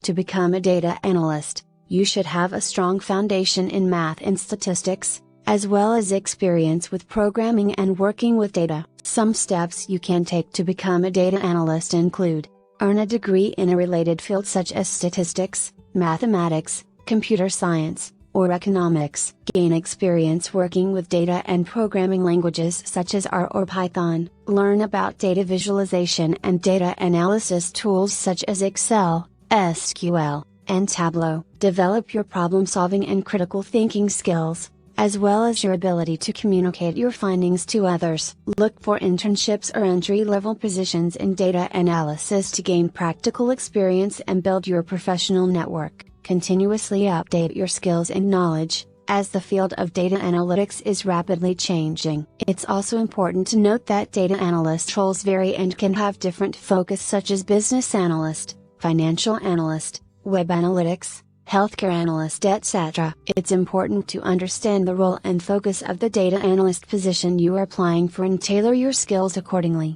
To become a data analyst, you should have a strong foundation in math and statistics, as well as experience with programming and working with data. Some steps you can take to become a data analyst include: earn a degree in a related field such as statistics, mathematics, computer science, or economics. Gain experience working with data and programming languages such as R or Python. Learn about data visualization and data analysis tools such as Excel, SQL, and Tableau. Develop your problem-solving and critical thinking skills, as well as your ability to communicate your findings to others. Look for internships or entry-level positions in data analysis to gain practical experience and build your professional network. Continuously update your skills and knowledge, as the field of data analytics is rapidly changing. It's also important to note that data analyst roles vary and can have different focus such as business analyst, financial analyst, web analytics, healthcare analyst, etc. It's important to understand the role and focus of the data analyst position you are applying for and tailor your skills accordingly.